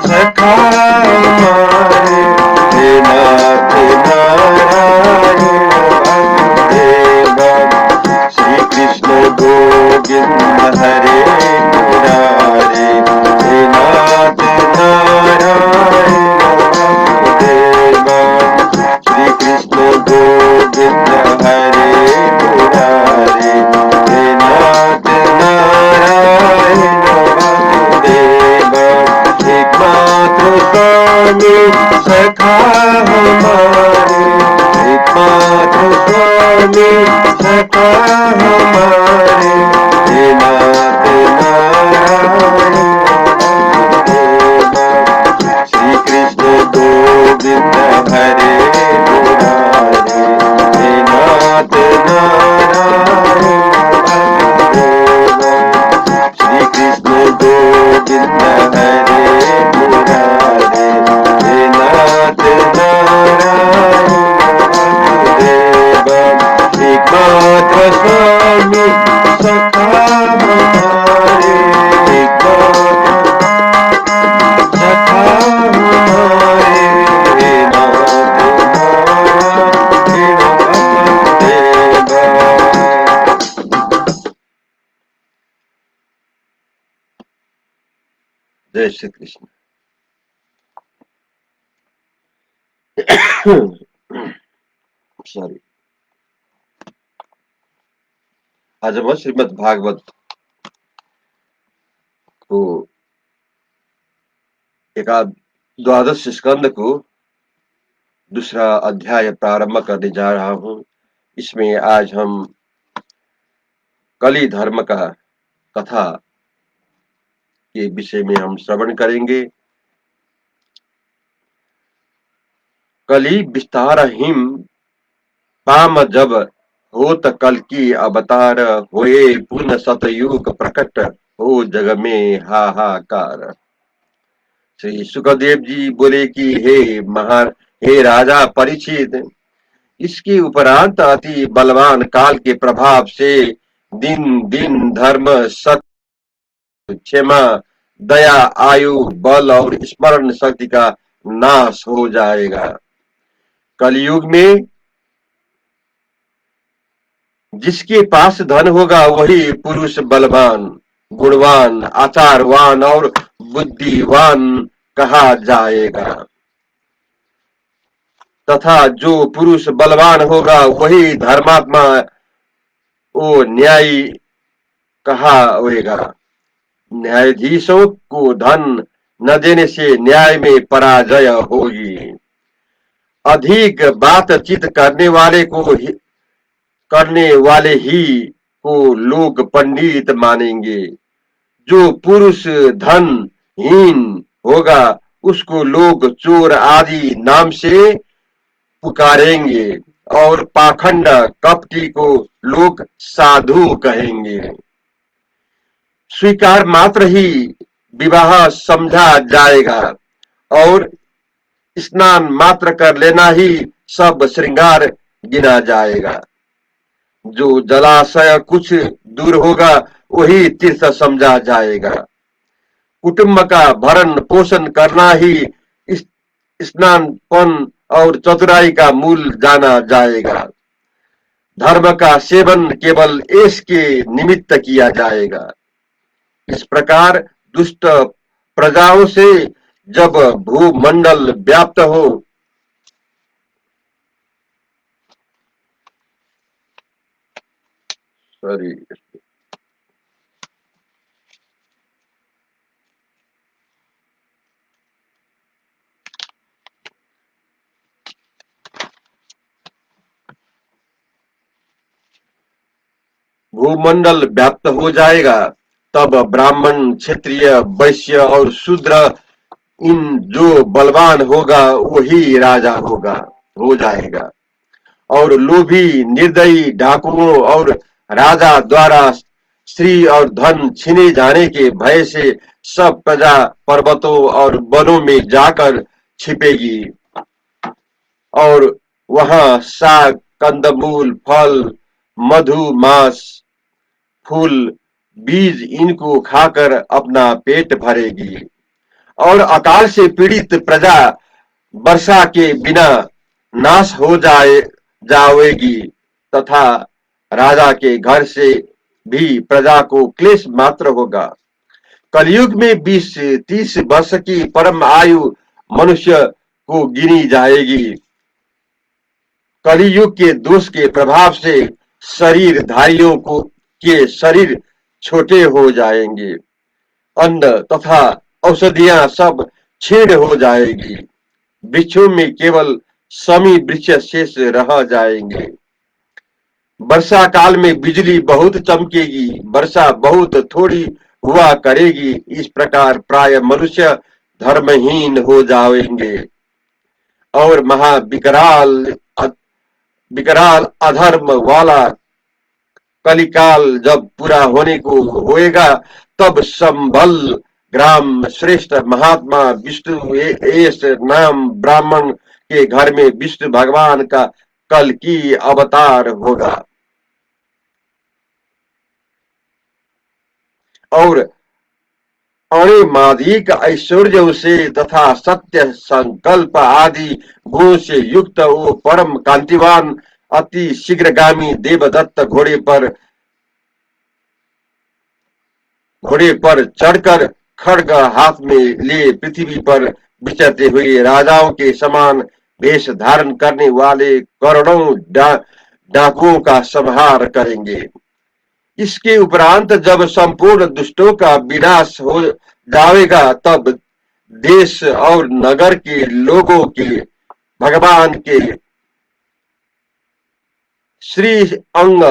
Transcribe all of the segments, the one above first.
सखा हमारे, हे नाथ नारायण वासुदेव। श्री कृष्ण गोविंद हरे मुरारे, हे नाथ नारायण वासुदेव। श्री कृष्ण गोविंद हरे मुरारे, हे नाथ नारायण वासुदेव। एकमात्र स्वामी सखा हमारे, एकमात्र स्वामी सखा हमारे, हे नाथ नारायण वासुदेव। श्री कृष्ण गोविंद हरे मुरारे, हे नाथ नारायण वासुदेव। श्री कृष्ण गोविंद हरे मुरारे, हे नाथ नारायण वासुदेव। एकमात्र स्वामी सखा हमारे, एकमात्र सखा हमारे, हे नाथ नारायण वासुदेव। जय श्री कृष्ण। सॉरी, आज हम श्रीमद् भागवत को द्वादश स्कंद को दूसरा अध्याय प्रारंभ करने जा रहा हूं। इसमें आज हम कली धर्म का कथा के विषय में हम श्रवण करेंगे। कली विस्तार हिम पाम जब होत कल की अवतार, होए पुनः सतयुग प्रकट हो जग में हाहाकार। श्री सुखदेव जी बोले कि हे राजा परीक्षित, इसके उपरांत अति बलवान काल के प्रभाव से दिन दिन धर्म, सत्य, क्षमा, दया, आयु, बल और स्मरण शक्ति का नाश हो जाएगा। कलयुग में जिसके पास धन होगा वही पुरुष बलवान, गुणवान, आचारवान और बुद्धिवान कहा जाएगा, तथा जो पुरुष बलवान होगा वही धर्मात्मा वो न्यायी कहा होगा। न्यायाधीशों को धन न देने से न्याय में पराजय होगी। अधिक बातचीत करने वाले ही को लोग पंडित मानेंगे। जो पुरुष धनहीन होगा उसको लोग चोर आदि नाम से पुकारेंगे और पाखंड कपटी को लोग साधु कहेंगे। स्वीकार मात्र ही विवाह समझा जाएगा और स्नान मात्र कर लेना ही सब श्रृंगार गिना जाएगा। जो जलाशय कुछ दूर होगा वही तीर्थ समझा जाएगा। कुटुंब का भरण पोषण करना ही स्नानपन और चतुराई का मूल जाना जाएगा। धर्म का सेवन केवल ऐश के निमित्त किया जाएगा। इस प्रकार दुष्ट प्रजाओं से जब भूमंडल व्याप्त हो, सॉरी, भूमंडल व्याप्त हो जाएगा, तब ब्राह्मण, क्षत्रिय, वैश्य और शूद्र, इन जो बलवान होगा वही राजा हो जाएगा। और लोभी, निर्दयी, डाकुओं और राजा द्वारा स्त्री और धन छीने जाने के भय से सब प्रजा पर्वतों और वनों में जाकर छिपेगी और वहां साग, कंदमूल, फल, मधु, मांस, फूल, बीज इनको खाकर अपना पेट भरेगी। और अकाल से पीड़ित प्रजा वर्षा के बिना नाश हो जाएगी तथा राजा के घर से भी प्रजा को क्लेश मात्र होगा। कलयुग में 20-30 वर्ष की परम आयु मनुष्य को गिनी जाएगी। कलयुग के दोष के प्रभाव से शरीरधारियों को के शरीर छोटे हो जाएंगे। अन्न तथा औषधियां सब छीण हो जाएगी। वृक्षों में केवल समी वृक्ष शेष रह जाएंगे। वर्षा काल में बिजली बहुत चमकेगी, वर्षा बहुत थोड़ी हुआ करेगी। इस प्रकार प्राय मनुष्य धर्महीन हो जाएंगे और विकराल अधर्म वाला कलिकाल जब पूरा होने को होएगा, तब संभल ग्राम श्रेष्ठ महात्मा विष्णु एस नाम ब्राह्मण के घर में विष्णु भगवान का कल की अवतार होगा और अणिमादिक ऐश्वर्यों से तथा सत्य संकल्प आदि गुणों से युक्त वो परम कांतिवान अति शीघ्रगामी देवदत्त घोड़े पर चढ़कर खड्ग हाथ में लिए पृथ्वी पर विचरते हुए राजाओं के समान वेश धारण करने वाले करोड़ों डाकुओं का संहार करेंगे। इसके उपरांत जब संपूर्ण दुष्टों का विनाश हो जाएगा, तब देश और नगर के लोगों के भगवान के श्री अंग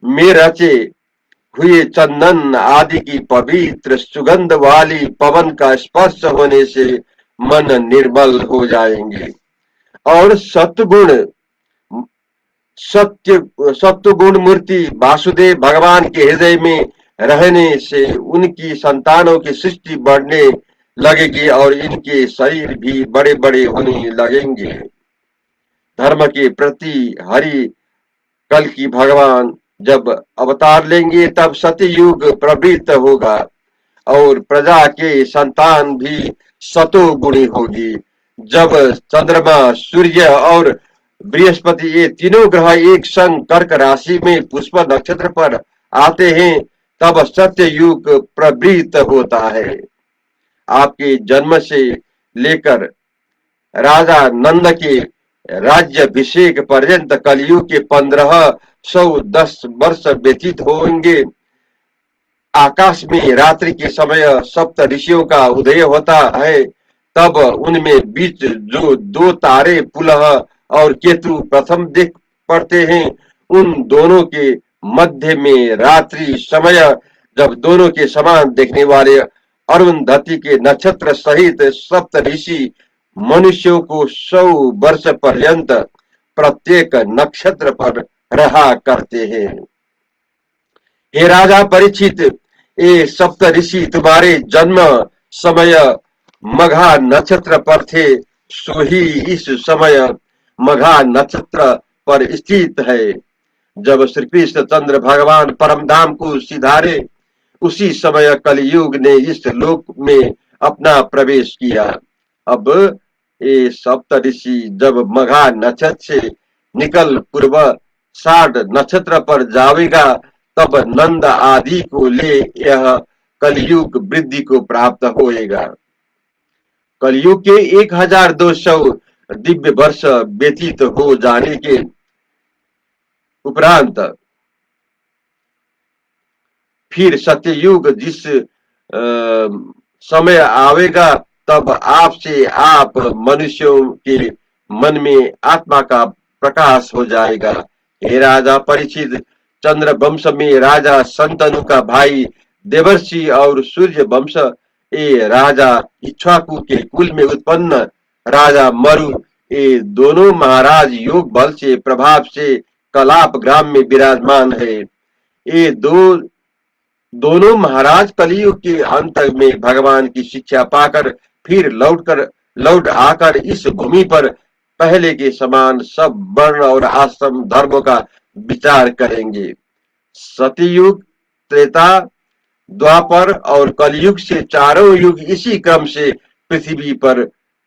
में रचे हुए चंदन आदि की पवित्र सुगंध वाली पवन का स्पर्श होने से मन निर्मल हो जाएंगे और सत्वगुण मूर्ति वासुदेव भगवान के हृदय में रहने से उनकी संतानों की सृष्टि बढ़ने लगेगी और इनके शरीर भी बड़े बड़े होने लगेंगे। धर्म के प्रति हरि कल की भगवान जब अवतार लेंगे, तब सतयुग प्रवृत्त होगा और प्रजा के संतान भी सतोगुणी होगी। जब चंद्रमा, सूर्य और बृहस्पति ये तीनों ग्रह एक संग कर्क राशि में पुष्प नक्षत्र पर आते हैं, तब सत्य युग प्रवृत्त होता है। आपके जन्म से लेकर राजा नंद के राज्याभिषेक पर्यंत कलयुग के 1510 वर्ष व्यतीत होंगे। आकाश में रात्रि के समय सप्त ऋषियों का उदय होता है, तब उनमें बीच जो दो तारे पुलह और केतु प्रथम देख पड़ते हैं, उन दोनों के मध्य में रात्रि समय जब दोनों के समान देखने वाले अरुंधति के नक्षत्र सहित सप्त ऋषि मनुष्यों को 100 वर्ष पर्यंत प्रत्येक नक्षत्र पर रहा करते हैं। हे राजा परीक्षित, ये सप्त ऋषि तुम्हारे जन्म समय मघा नक्षत्र पर थे, सो ही इस समय मघा नक्षत्र पर स्थित है। जब श्री कृष्ण चंद्र भगवान परम धाम को सिधारे, उसी समय कलयुग ने इस लोक में अपना प्रवेश किया। अब ये सप्त ऋषि जब मघा नक्षत्र से निकल पूर्व साढ़ नक्षत्र पर जाएगा, तब नंद आदि को ले यह कलयुग वृद्धि को प्राप्त होएगा। कलयुग के 1200 दिव्य वर्ष व्यतीत हो जाने के उपरांत फिर सत्ययुग जिस समय आवेगा, तब आपसे आप मनुष्यों के मन में आत्मा का प्रकाश हो जाएगा। हे राजा परीक्षित, चंद्र वंश में राजा संतनु का भाई देवर्षि और सूर्य वंश ये राजा इक्ष्वाकु के कुल में उत्पन्न राजा मरु, ये दोनों महाराज योग बल से प्रभाव से कलाप ग्राम में विराजमान है। ये दोनों महाराज कलयुग के अंत में भगवान की शिक्षा पाकर फिर लौट आकर इस भूमि पर पहले के समान सब वर्ण और आश्रम धर्मों का विचार करेंगे। सतयुग, त्रेता द्वापर और कलयुग से चारों युग इसी क्रम से पृथ्वी पर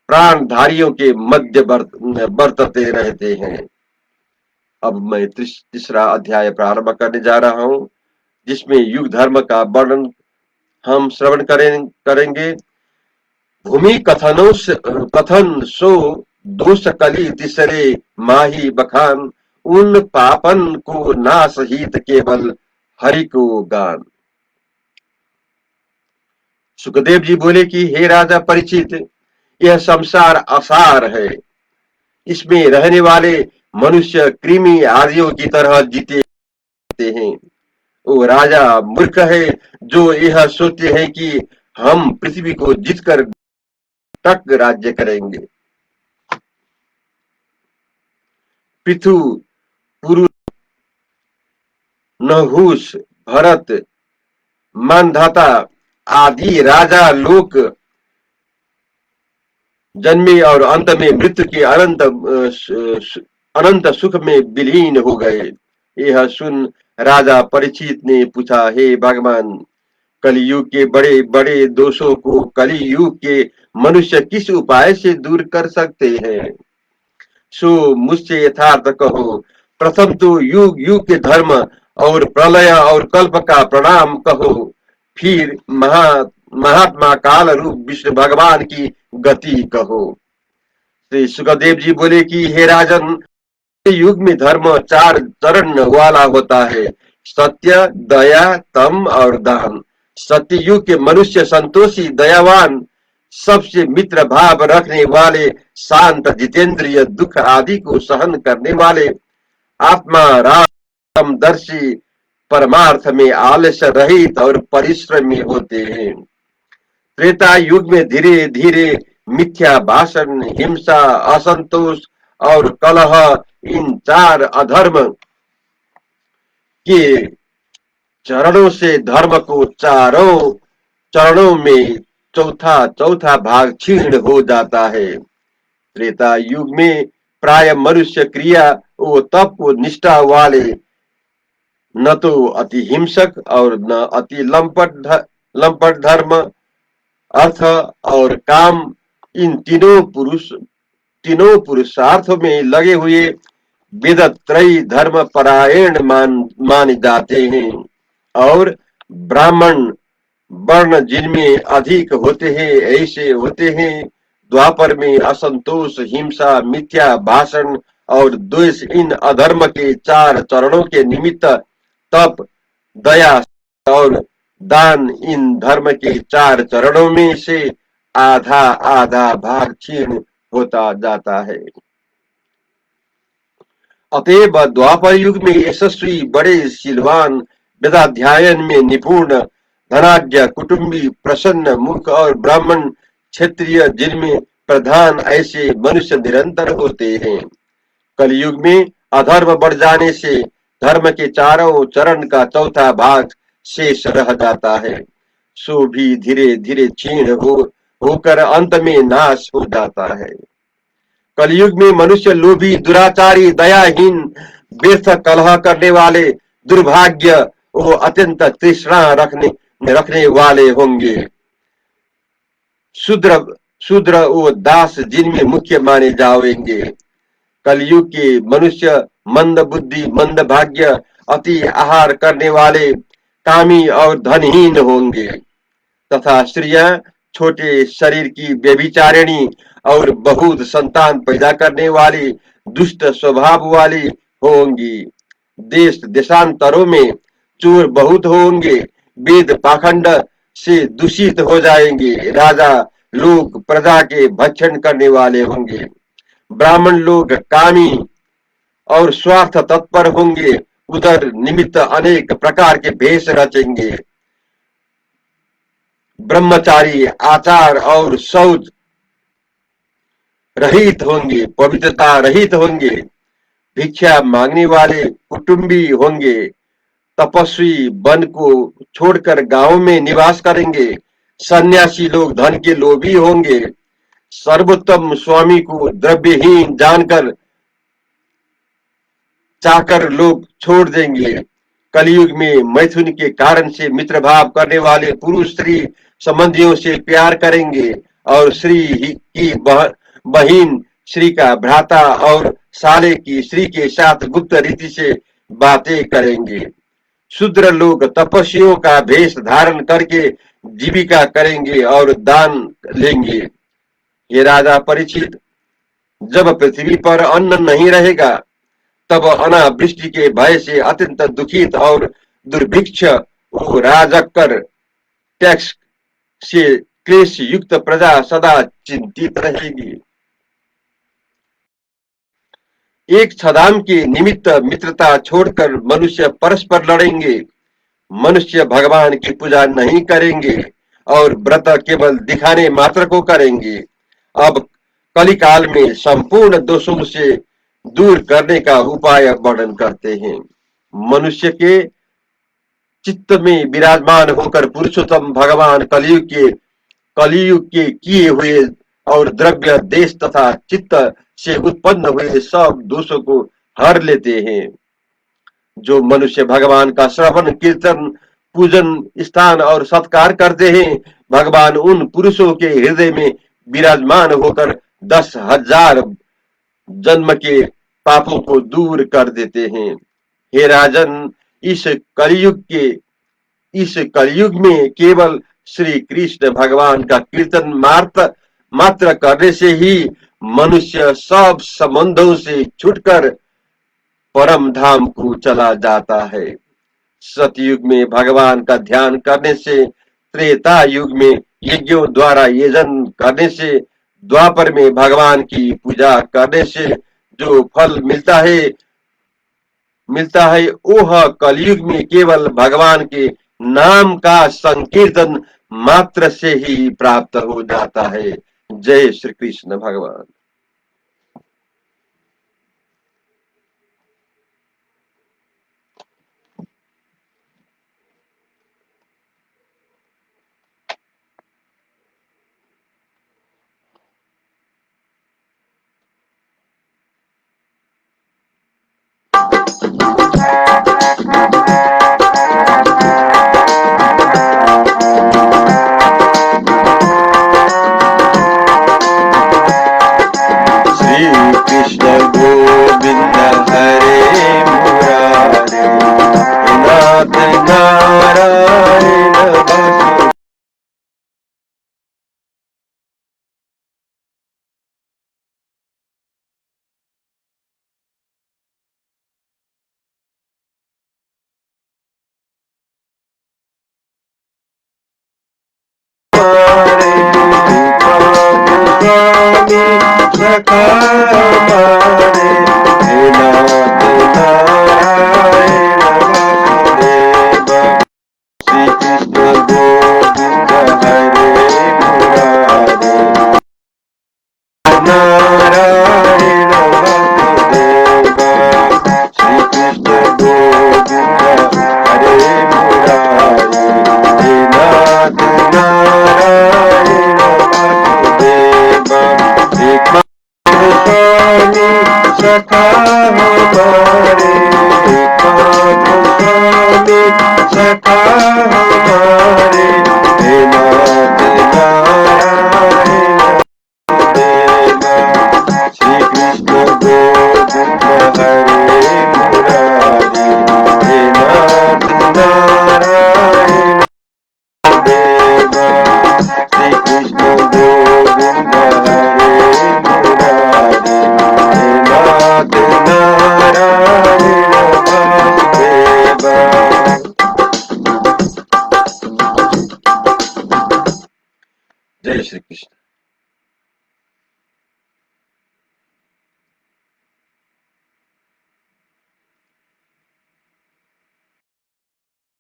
प्राणधारियों के मध्य बरतते रहते हैं। अब मैं तीसरा अध्याय प्रारंभ करने जा रहा हूँ, जिसमें युग धर्म का वर्णन हम श्रवण करेंगे। भूमि कथन सो दोष कली तिसरे माही बखान, उन पापन को नाश हित केवल हरि को गान। सुखदेव जी बोले कि हे राजा परीक्षित, यह संसार असार है। इसमें रहने वाले मनुष्य कृमि आदियों की तरह जीते हैं। वो राजा मूर्ख है जो यह सोचते हैं कि हम पृथ्वी को जीतकर तक राज्य करेंगे। पृथु, पुरु, नहुष, भरत, मानधाता आदि राजा लोक जन्मे और अंत में मृत्यु के अनंत सुख में विलीन हो गए। यह सुन राजा परीक्षित ने पूछा, हे भगवान, कलियुग के बड़े बड़े दोषों को कलियुग के मनुष्य किस उपाय से दूर कर सकते हैं? सो मुझसे यथार्थ कहो। प्रथम तो युग युग के धर्म और प्रलय और कल्प का प्रणाम कहो, फिर महात्मा काल रूप विष्णु भगवान की गति कहो। श्री सुखदेव जी बोले कि हे राजन, युग में धर्म चार चरण वाला होता है, सत्य, दया, तम और दान। सत्य युग के मनुष्य संतोषी, दयावान, सबसे मित्र भाव रखने वाले, शांत, जितेंद्रिय, दुख आदि को सहन करने वाले, आत्मा रामदर्शी, परमार्थ में आलस्य रहित और परिश्रमी होते हैं। त्रेता युग में धीरे धीरे मिथ्या भाषण, हिंसा, असंतोष और कलह, इन चार अधर्म के चरणों से धर्म को चारों चरणों में चौथा चौथा भाग छीण हो जाता है। त्रेता युग में प्राय मनुष्य क्रिया वो तप निष्ठा वाले, न तो अति हिंसक और न अति लंपट धर्म, अर्थ और काम, इन तीनों पुरुषार्थों में लगे हुए वेदत्रयी धर्म परायण मान जाते हैं। और ब्राह्मण वर्ण जिनमें अधिक होते हैं ऐसे होते हैं। द्वापर में असंतोष, हिंसा, मिथ्या भाषण और द्वेष, इन अधर्म के चार चरणों के निमित्त तप, दया और दान, इन धर्म के चार चरणों में से आधा आधा भाग छीन होता जाता है। अतएव द्वापर युग में यशस्वी, बड़े शीलवान, वेदाध्ययन में निपुण, धनाढ्य, कुटुंबी, प्रसन्न मुख और ब्राह्मण क्षत्रिय जिनमें प्रधान, ऐसे मनुष्य निरंतर होते हैं। कलयुग में अधर्म बढ़ जाने से धर्म के चारों चरण का चौथा भाग शेष रह जाता है। सो भी धीरे धीरे क्षीण होकर अंत में नाश हो जाता है। कलयुग में मनुष्य लोभी, दुराचारी, दयाहीन, व्यर्थ कलह करने वाले, दुर्भाग्य वो अत्यंत तृष्णा रखने वाले होंगे। शूद्र वो दास जिनमें मुख्य माने जाएंगे। कलयुग के मनुष्य मंद बुद्धि, मंद भाग्य, अति आहार करने वाले, कामी और धनहीन होंगे। तथा स्त्रियां छोटे शरीर की व्यभिचारिणी और बहुत संतान पैदा करने वाली, दुष्ट स्वभाव वाली होंगी। देश देशांतरों में चोर बहुत होंगे, वेद पाखंड से दूषित हो जाएंगे। राजा लोग प्रजा के भक्षण करने वाले होंगे। ब्राह्मण लोग कामी और स्वार्थ तत्पर होंगे, उधर निमित्त अनेक प्रकार के भेष रचेंगे। ब्रह्मचारी आचार और शौच रहित होंगे, पवित्रता रहित होंगे। भिक्षा मांगने वाले कुटुंबी होंगे। तपस्वी वन को छोड़कर गांव में निवास करेंगे। सन्यासी लोग धन के लोभी होंगे। सर्वोत्तम स्वामी को द्रव्यहीन जानकर चाकर लोग छोड़ देंगे। कलयुग में मैथुन के कारण से मित्र भाव करने वाले पुरुष स्त्री संबंधियों से प्यार करेंगे और की बहिन श्री का भ्राता और साले की श्री के साथ गुप्त रीति से बातें करेंगे। शूद्र लोग तपस्वियों का भेष धारण करके जीविका करेंगे और दान लेंगे। ये राजा परीक्षित, जब पृथ्वी पर अन्न नहीं रहेगा तब अनावृष्टि के भय से अत्यंत दुखित और दुर्भिक्ष वो राजकर टैक्स से क्लेश युक्त प्रजा सदा चिंतित रहेगी। एक छदाम के निमित्त मित्रता छोड़कर मनुष्य परस्पर लड़ेंगे। मनुष्य भगवान की पूजा नहीं करेंगे और व्रत केवल दिखाने मात्र को करेंगे। अब कलिकाल में संपूर्ण दोषों से दूर करने का उपाय वर्णन करते हैं। मनुष्य के चित्त में विराजमान होकर पुरुषोत्तम भगवान कलियुग के किए हुए और द्रव्य देश तथा चित्त से उत्पन्न हुए सब दोषों को हर लेते हैं। जो मनुष्य भगवान का श्रवण कीर्तन पूजन स्थान और सत्कार करते हैं, भगवान उन पुरुषों के हृदय में विराजमान होकर 10,000 जन्म के पापों को दूर कर देते हैं। हे राजन, इस कलयुग में केवल श्री कृष्ण भगवान का कीर्तन मात्र करने से ही मनुष्य सब संबंधों से छूटकर परम धाम को चला जाता है। सतयुग में भगवान का ध्यान करने से, त्रेता युग में यज्ञों द्वारा यजन करने से, द्वापर में भगवान की पूजा करने से जो फल मिलता है वह कलयुग में केवल भगवान के नाम का संकीर्तन मात्र से ही प्राप्त हो जाता है। जय श्री कृष्ण भगवान। सखा